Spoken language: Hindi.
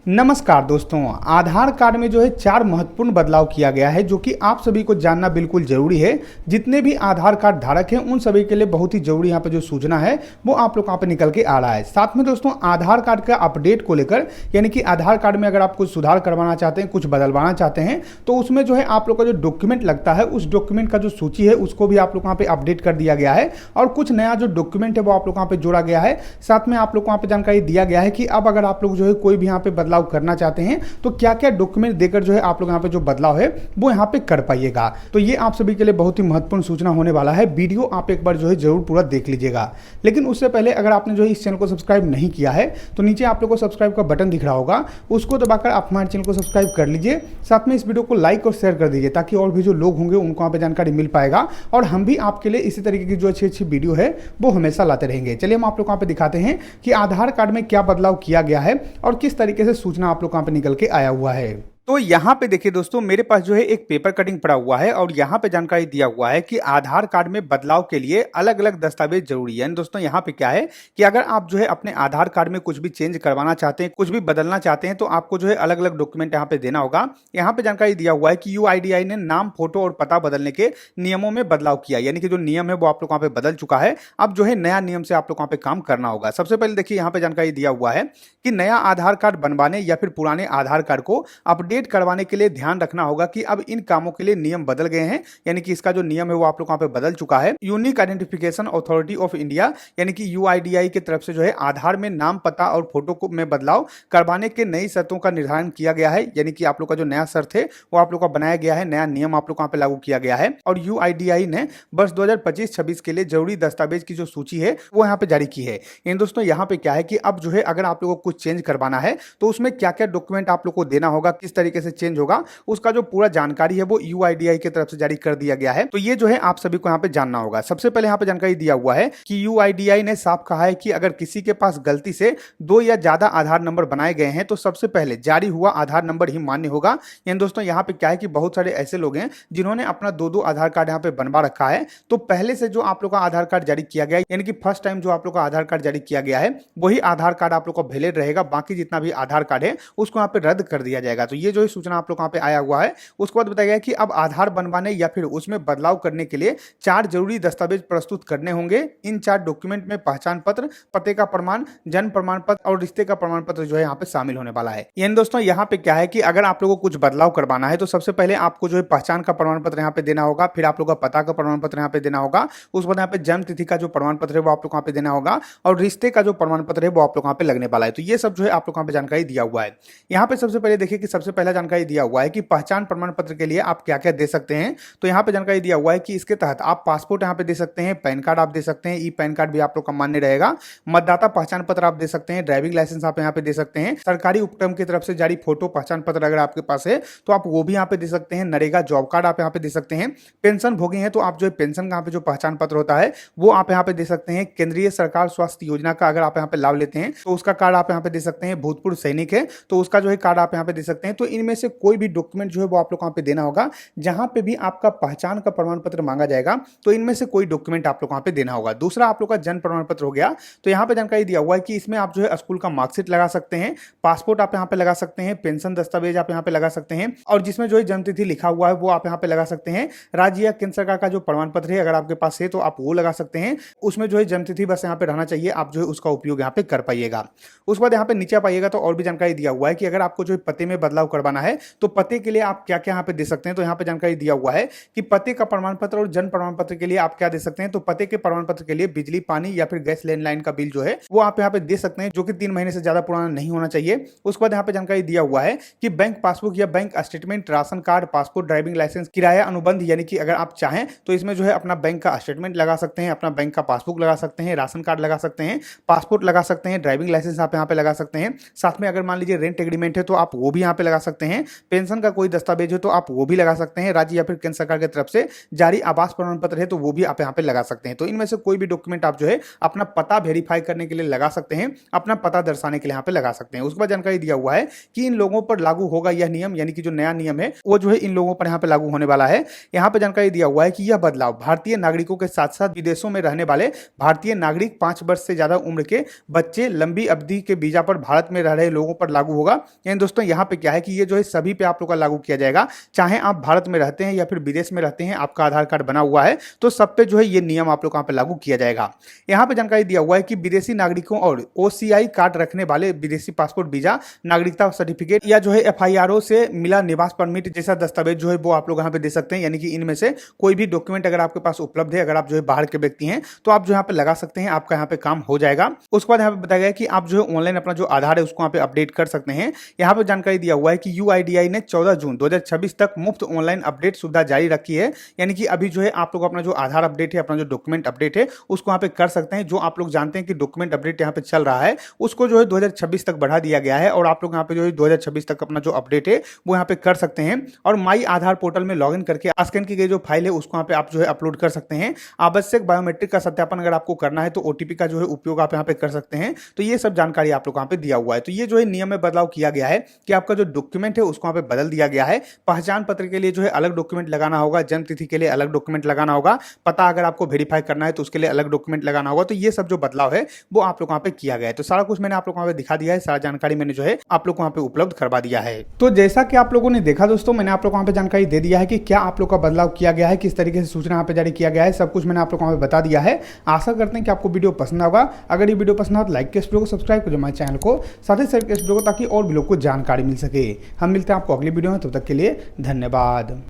नमस्कार दोस्तों, आधार कार्ड में जो है 4 महत्वपूर्ण बदलाव किया गया है जो कि आप सभी को जानना बिल्कुल जरूरी है। जितने भी आधार कार्ड धारक हैं उन सभी के लिए बहुत ही जरूरी यहाँ पे जो सूचना है वो आप लोग यहाँ पे निकल के आ रहा है। साथ में दोस्तों आधार कार्ड का अपडेट को लेकर, यानी कि आधार कार्ड में अगर आप कुछ सुधार करवाना चाहते हैं, कुछ बदलवाना चाहते हैं, तो उसमें जो है आप लोग का जो डॉक्यूमेंट लगता है उस डॉक्यूमेंट का जो सूची है उसको भी आप लोग यहाँ पे अपडेट कर दिया गया है और कुछ नया जो डॉक्यूमेंट है वो आप लोग यहाँ पे जोड़ा गया है। साथ में आप लोग को यहाँ पे जानकारी दिया गया है कि अब अगर आप लोग जो है कोई भी यहाँ पे बदलाव करना चाहते हैं तो क्या क्या डॉक्यूमेंट देकर जो है आप लोग यहाँ पे जो बदलाव है वो यहाँ पे कर पाइएगा। तो ये आप सभी के लिए बहुत ही महत्वपूर्ण सूचना होने वाला है। वीडियो आप एक बार जो है जरूर पूरा देख लीजिएगा। लेकिन उससे पहले अगर आपने जो है इस चैनल को सब्सक्राइब नहीं किया है तो नीचे आप लोग को सब्सक्राइब का बटन दिख रहा होगा, उसको दबाकर आप हमारे चैनल को सब्सक्राइब कर लीजिए। साथ में इस वीडियो को लाइक और शेयर कर दीजिए ताकि और भी जो लोग होंगे उनको यहाँ पे जानकारी मिल पाएगा और हम भी आपके लिए इसी तरीके की जो अच्छी अच्छी वीडियो है वो हमेशा लाते रहेंगे। चलिए हम आप लोग यहाँ पे दिखाते हैं कि आधार कार्ड में क्या बदलाव किया गया है और किस तरीके से सूचना आप लोग यहाँ पे निकल के आया हुआ है। तो यहाँ पे देखिए दोस्तों, मेरे पास जो है एक पेपर कटिंग पड़ा हुआ है और यहाँ पे जानकारी दिया हुआ है कि आधार कार्ड में बदलाव के लिए अलग अलग दस्तावेज जरूरी है। दोस्तों यहाँ पे क्या है कि अगर आप जो है अपने आधार कार्ड में कुछ भी चेंज करवाना चाहते हैं, कुछ भी बदलना चाहते हैं, तो आपको जो है अलग अलग डॉक्यूमेंट यहाँ पे देना होगा। यहाँ पे जानकारी दिया हुआ है कि यूआईडीआई ने नाम, फोटो और पता बदलने के नियमों में बदलाव किया, यानी कि जो नियम है वो आप लोग वहाँ पे बदल चुका है। अब जो है नया नियम से आप लोग वहाँ पे काम करना होगा। सबसे पहले देखिए यहाँ पे जानकारी दिया हुआ है कि नया आधार कार्ड बनवाने या फिर पुराने आधार कार्ड को अपडेट करवाने के लिए ध्यान रखना होगा कि अब इन कामों के लिए नियम बदल गए हैं, यानी कि इसका जो नियम है वो आप लोग वहां पे बदल चुका है। Unique identification authority of India यानी कि यूआईडीआई की तरफ से जो है आधार में नाम, पता और फोटो को में बदलाव करवाने के नई शर्तों का निर्धारण किया गया है, यानी कि आप लोग का जो नया शर्त है वो आप लोग का बनाया गया है, नया नियम आप लोग वहां पे लागू किया गया है। और यूआईडीआई ने वर्ष 2025-26 के लिए जरूरी दस्तावेज की जो सूची है वो यहाँ पे जारी की है। इन दोस्तों यहाँ पे क्या है कि अब जो है अगर आप लोगों को कुछ चेंज करवाना है तो उसमें क्या क्या डॉक्यूमेंट आप लोग को देना होगा, किस तरीके से चेंज होगा, उसका जो पूरा जानकारी है वो यूआईडीआई की तरफ से जारी कर दिया गया है। तो ये जो है आप सभी को यहाँ पे जानना होगा। सबसे पहले यहाँ पे जानकारी दिया हुआ है कि यूआईडीआई ने साफ कहा है कि अगर किसी के पास गलती से 2 या ज्यादा आधार नंबर बनाए गए हैं तो सबसे पहले जारी हुआ आधार नंबर ही मान्य होगा। यानी दोस्तों यहाँ पे क्या है कि बहुत सारे ऐसे लोग हैं जिन्होंने अपना 2-2 आधार कार्ड यहाँ पे बनवा रखा है। तो पहले से जो आप लोग का आधार कार्ड जारी किया गया है, यानी कि फर्स्ट टाइम जो आप लोग का आधार कार्ड जारी किया गया है वही आधार कार्ड आप लोग को वैलिड रहेगा। बाकी जितना भी आधार कार्ड है उसको यहाँ पे रद्द कर दिया जाएगा। तो ये जो है सूचना आप लोग यहाँ पे आया हुआ है। उसके बाद बताया गया कि अब आधार बनवाने या फिर उसमें बदलाव करने के लिए 4 जरूरी दस्तावेज प्रस्तुत करने होंगे। इन 4 डॉक्यूमेंट में पहचान पत्र, पते का प्रमाण, जन्म प्रमाण पत्र और रिश्ते का प्रमाण पत्र जो है यहाँ पे शामिल होने वाला है। यानी दोस्तों यहाँ पे क्या है कि अगर आप लोगों को कुछ बदलाव करवाना है तो सबसे पहले आपको जो है पहचान का प्रमाण पत्र यहाँ पे देना होगा, फिर आप लोग का पता का प्रमाण पत्र यहाँ पे देना होगा, उसके बाद यहाँ पे जन्म तिथि का जो प्रमाण पत्र है वो आप लोग यहाँ पे देना होगा और रिश्ते का जो प्रमाण पत्र है वो आप लोग यहाँ पे लगने वाला है। तो ये सब जो है आप लोग यहाँ पे जानकारी दिया हुआ है। यहाँ पे सबसे पहले देखिए कि सबसे पहला जानकारी दिया हुआ है कि पहचान प्रमाण पत्र के लिए आप क्या क्या दे सकते हैं। तो यहाँ पे जानकारी दिया हुआ है कि इसके तहत आप पासपोर्ट यहाँ पे दे सकते हैं, पैन कार्ड आप दे सकते हैं, ई पैन कार्ड भी आप लोग का मान्य रहेगा, मतदाता पहचान पत्र आप दे सकते हैं, ड्राइविंग लाइसेंस आप यहाँ पे दे सकते हैं, सरकारी उपक्रम की तरफ से जारी फोटो पहचान पत्र अगर आपके पास है तो आप वो भी यहाँ पे दे सकते हैं, नरेगा जॉब कार्ड आप यहाँ पे दे सकते हैं, पेंशन भोगी हैं तो आप जो है पेंशन का यहाँ पे जो पहचान पत्र होता है वो आप यहाँ पे दे सकते हैं, केंद्रीय सरकार स्वास्थ्य योजना का अगर आप यहाँ पे लाभ लेते हैं तो उसका कार्ड आप यहाँ पे दे सकते हैं, भूतपूर्व सैनिक है तो उसका जो है कार्ड आप यहाँ पे दे सकते हैं। तो इनमें से कोई भी डॉक्यूमेंट जो है वो आप लोग यहाँ पे देना होगा। जहां पे भी आपका पहचान का प्रमाण पत्र मांगा जाएगा तो इनमें से कोई डॉक्यूमेंट आप लोग वहां पे देना होगा। दूसरा आप लोग का जन्म प्रमाण पत्र हो गया। तो यहाँ पे जानकारी दिया हुआ है कि इसमें आप जो है स्कूल का मार्कशीट लगा सकते हैं, पासपोर्ट आप यहाँ पे लगा सकते हैं, पेंशन दस्तावेज आप यहाँ पे लगा सकते हैं और जिसमें जो है जन्म तिथि लिखा हुआ है वो आप यहाँ पे लगा सकते हैं। राज्य या केंद्र सरकार का जो प्रमाण पत्र है अगर आपके पास है तो आप वो लगा सकते हैं। उसमें जो है जन्म तिथि बस यहाँ पे रहना चाहिए, आप जो है उसका उपयोग यहाँ पे कर पाइएगा। उसके बाद यहाँ पे नीचे पाइएगा तो और भी जानकारी दिया हुआ है कि अगर आपको जो है पते में बदलाव करवाना है तो पते के लिए आप क्या क्या यहाँ पे दे सकते हैं। तो यहाँ पे जानकारी दिया हुआ है कि पते का प्रमाण पत्र और जन्म प्रमाण पत्र के लिए आप क्या दे सकते हैं। तो पते के प्रमाण पत्र के लिए बिजली, पानी या फिर गैस लैंडलाइन का बिल जो है वो आप यहाँ पे दे सकते हैं, जो कि 3 महीने से ज्यादा पुराना नहीं होना चाहिए। उसके बाद यहाँ पे जानकारी दिया हुआ है कि बैंक पासबुक या bank statement, ration card, passport, driving licence, किराया अनुबंध, यानी कि अगर आप चाहें तो इसमें जो है अपना बैंक का स्टेटमेंट लगा सकते हैं, अपना बैंक का पासबुक लगा सकते हैं, राशन कार्ड लगा सकते हैं, पासपोर्ट लगा सकते हैं, ड्राइविंग लाइसेंस आप यहाँ पे लगा सकते हैं। साथ में अगर मान लीजिए रेंट एग्रीमेंट है तो आप वो भी यहाँ पे लगा सकते हैं। पेंशन का कोई दस्तावेज है तो आप वो भी लगा सकते हैं। राज्य या फिर केंद्र सरकार की तरफ से जारी आवास प्रमाण पत्र है तो वो भी आप यहाँ पे लगा सकते हैं। तो इनमें से कोई भी डॉक्यूमेंट आप जो है अपना पता वेरीफाई करने के लिए लगा सकते हैं, अपना पता दर्शाने के लिए यहाँ पे लगा सकते हैं। उसके बाद जानकारी दिया हुआ है कि इन लोगों पर लागू होगा यह नियम, यानी कि जो नया नियम है वो जो है इन लोगों पर यहाँ पे लागू होने वाला है। यहाँ पे जानकारी दिया हुआ है कि यह बदलाव भारतीय नागरिकों के साथ साथ विदेशों में रहने वाले भारतीय नागरिक, 5 वर्ष से ज्यादा उम्र के बच्चे, लंबी अवधि के वीजा पर भारत में रह रहे लोगों पर लागू होगा। यानी दोस्तों यहाँ पे क्या है कि ये जो है सभी पे आप लोग का लागू किया जाएगा, चाहे आप भारत में रहते हैं या फिर विदेश में रहते हैं, आपका आधार कार्ड बना हुआ है तो सब पे जो है ये नियम आप लोग यहाँ पे लागू किया जाएगा। यहाँ पे जानकारी दिया हुआ है कि विदेशी नागरिकों और OCI कार्ड रखने वाले विदेशी पासपोर्ट, वीजा, नागरिकता सर्टिफिकेट या जो है FIRO से मिला निवास परमिट जैसा दस्तावेज जो है वो आप लोग यहाँ पे दे सकते हैं। यानी कि इनमें से कोई भी डॉक्यूमेंट अगर आपके पास उपलब्ध है, अगर आप जो है बाहर के व्यक्ति हैं तो आप जो यहाँ पे लगा सकते हैं, आपका यहाँ पे काम हो जाएगा। उसके बाद यहाँ पे बताया गया कि आप जो है ऑनलाइन अपना जो आधार है उसको यहाँ पे अपडेट कर सकते हैं। यहाँ पे जानकारी दिया हुआ है कि UIDAI ने 14 जून 2026 तक मुफ्त ऑनलाइन अपडेट सुविधा जारी रखी है। यानी कि अभी जो है आप लोग अपना जो आधार अपडेट है, अपना जो डॉक्यूमेंट अपडेट है उसको यहाँ पे कर सकते हैं। जो आप लोग जानते हैं कि डॉक्यूमेंट अपडेट यहाँ पे चल रहा है उसको जो है 2026 तक बढ़ा दिया गया है और आप लोग यहाँ पे जो है 2026 तक अपना जो अपडेट है वो यहाँ पे कर सकते हैं। और माई आधार पोर्टल में लॉगिन करके स्कैन की गई जो फाइल है उसको यहाँ पे आप जो है अपलोड कर सकते हैं। आवश्यक बायोमेट्रिक का सत्यापन अगर आपको करना है तो OTP का जो है उपयोग आप यहाँ पे कर सकते हैं। तो ये सब जानकारी आप लोग यहाँ पे दिया हुआ है। तो ये जो है नियम में बदलाव किया गया है कि आपका जो डॉक्यूमेंट है उसको यहाँ पे बदल दिया गया है। पहचान पत्र के लिए जो है अलग डॉक्यूमेंट लगाना होगा, जन्म तिथि के लिए अलग डॉक्यूमेंट लगाना होगा, पता अगर आपको वेरीफाई करना है तो उसके लिए अलग डॉक्यूमेंट लगाना होगा। तो ये सब जो बदलाव है वो आप लोग यहाँ पे किया गया है। तो सारा कुछ मैंने आप लोग वहाँ पे दिखा दिया है, सारा जानकारी मैंने जो है आप लोग वहाँ पे उपलब्ध करवा दिया है। तो जैसा कि आप लोगों ने देखा दोस्तों, मैंने आप लोग वहाँ पे जानकारी दे दिया है कि क्या आप लोग का बदलाव किया गया है, किस तरीके से सूचना यहाँ पे जारी किया गया है, सब कुछ मैंने आप लोग वहाँ पे बता दिया है। आशा करते हैं कि आपको वीडियो पसंद होगा। अगर ये वीडियो पसंद हो तो लाइक के इस वीडियो को, सब्सक्राइब करो हमारे चैनल को, साथ ही शेयर के इस वीडियो को ताकि और भी लोग को जानकारी मिल सके। हम मिलते हैं आपको अगली वीडियो में, तब तक के लिए धन्यवाद।